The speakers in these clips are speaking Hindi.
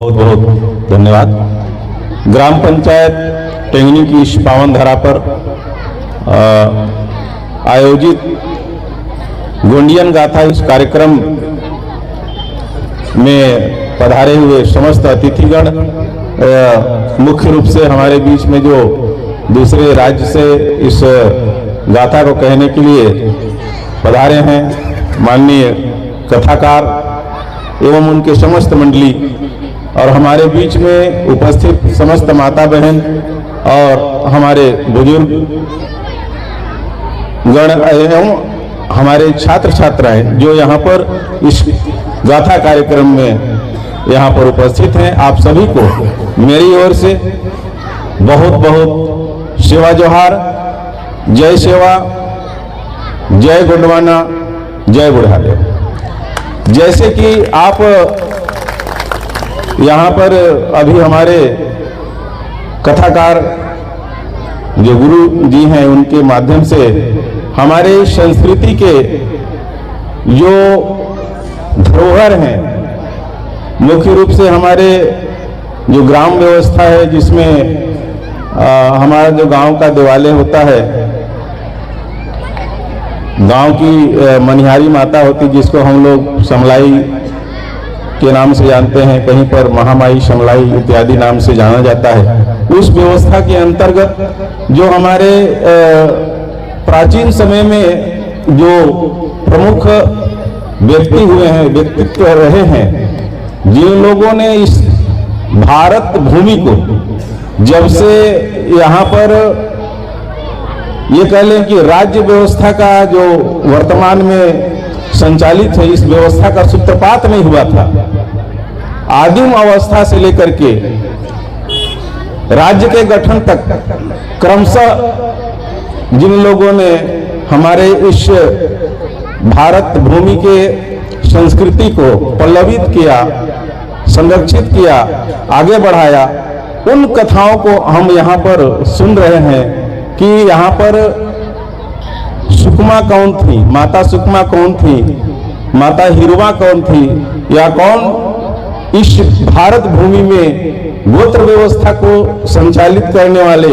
बहुत बहुत धन्यवाद। ग्राम पंचायत टेंगनी की इस पावन धरा पर आयोजित गोंडियन गाथा इस कार्यक्रम में पधारे हुए समस्त अतिथिगण, मुख्य रूप से हमारे बीच में जो दूसरे राज्य से इस गाथा को कहने के लिए पधारे हैं, माननीय कथाकार एवं उनके समस्त मंडली और हमारे बीच में उपस्थित समस्त माता बहन और हमारे बुजुर्ग गण एवं हमारे छात्र छात्राएं जो यहाँ पर इस गाथा कार्यक्रम में यहाँ पर उपस्थित हैं, आप सभी को मेरी ओर से बहुत बहुत सेवा जोहार। जय सेवा, जय गोंडवाना, जय बुढ़ाले। जैसे कि आप यहाँ पर अभी हमारे कथाकार जो गुरु जी हैं उनके माध्यम से हमारे संस्कृति के जो धरोहर हैं, मुख्य रूप से हमारे जो ग्राम व्यवस्था है जिसमें हमारा जो गांव का दिवालय होता है, गांव की मनिहारी माता होती जिसको हम लोग समलाई के नाम से जानते हैं, कहीं पर महामाई समलाई इत्यादि नाम से जाना जाता है। उस व्यवस्था के अंतर्गत जो हमारे प्राचीन समय में जो प्रमुख व्यक्ति हुए हैं, व्यक्तित्व रहे हैं, जिन लोगों ने इस भारत भूमि को जब से यहाँ पर ये कह लें कि राज्य व्यवस्था का जो वर्तमान में संचालित है, इस व्यवस्था का सूत्रपात नहीं हुआ था। आदिम अवस्था से लेकर के राज्य के गठन तक क्रमशः जिन लोगों ने हमारे इस भारत भूमि के संस्कृति को पल्लवित किया, संरक्षित किया, आगे बढ़ाया, उन कथाओं को हम यहाँ पर सुन रहे हैं कि यहाँ पर सुकमा कौन थी, माता सुकमा कौन थी, माता हिरवा कौन थी, या कौन इस भारत भूमि में गोत्र व्यवस्था को संचालित करने वाले,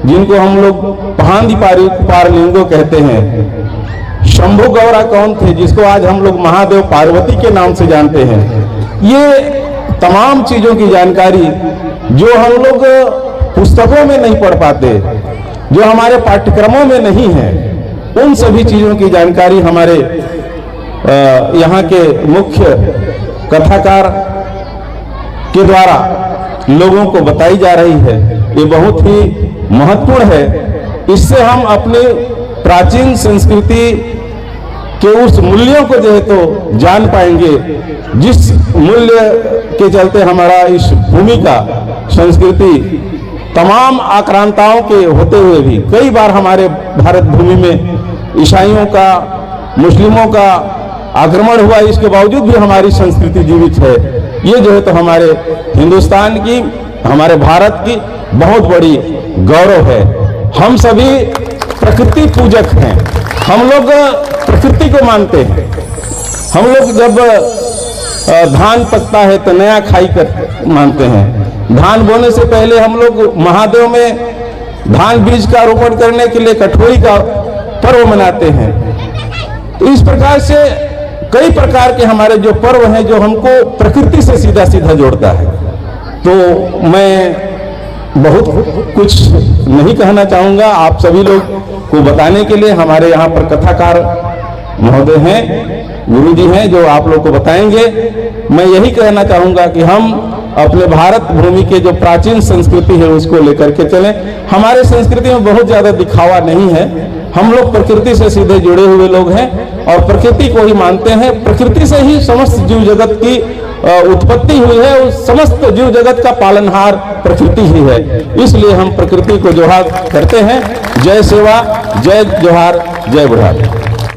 जिनको हम लोग पहांदी पारलिंगो कहते हैं, शंभु गौरा कौन थे, जिसको आज हम लोग महादेव पार्वती के नाम से जानते हैं। ये तमाम चीजों की जानकारी जो हम लोग पुस्तकों में नहीं पढ़ पाते, जो हमारे पाठ्यक्रमों में नहीं है, उन सभी चीजों की जानकारी हमारे यहाँ के मुख्य कथाकार के द्वारा लोगों को बताई जा रही है। ये बहुत ही महत्वपूर्ण है। इससे हम अपने प्राचीन संस्कृति के उस मूल्यों को जो है तो जान पाएंगे, जिस मूल्य के चलते हमारा इस भूमि का संस्कृति तमाम आक्रांताओं के होते हुए भी कई बार हमारे भारत भूमि में ईसाइयों का, मुस्लिमों का आक्रमण हुआ, इसके बावजूद भी हमारी संस्कृति जीवित है। ये जो है तो हमारे हिंदुस्तान की, हमारे भारत की बहुत बड़ी गौरव है। हम सभी प्रकृति पूजक हैं, हम लोग प्रकृति को मानते हैं। हम लोग जब धान पकता है तो नया खाई कर मानते हैं। धान बोने से पहले हम लोग महादेव में धान बीज का रोपण करने के लिए कठोरी का पर्व मनाते हैं। तो इस प्रकार से कई प्रकार के हमारे जो पर्व हैं जो हमको प्रकृति से सीधा सीधा जोड़ता है। तो मैं बहुत कुछ नहीं कहना चाहूँगा, आप सभी लोग को बताने के लिए हमारे यहाँ पर कथाकार महोदय हैं, गुरु जी हैं, जो आप लोग को बताएंगे। मैं यही कहना चाहूँगा कि हम अपने भारत भूमि के जो प्राचीन संस्कृति है उसको लेकर के चलें। हमारे संस्कृति में बहुत ज़्यादा दिखावा नहीं है, हम लोग प्रकृति से सीधे जुड़े हुए लोग हैं और प्रकृति को ही मानते हैं। प्रकृति से ही समस्त जीव जगत की उत्पत्ति हुई है, उस समस्त जीव जगत का पालनहार प्रकृति ही है। इसलिए हम प्रकृति को जोहार करते हैं। जय सेवा, जय जोहार, जय बुढ़ाले।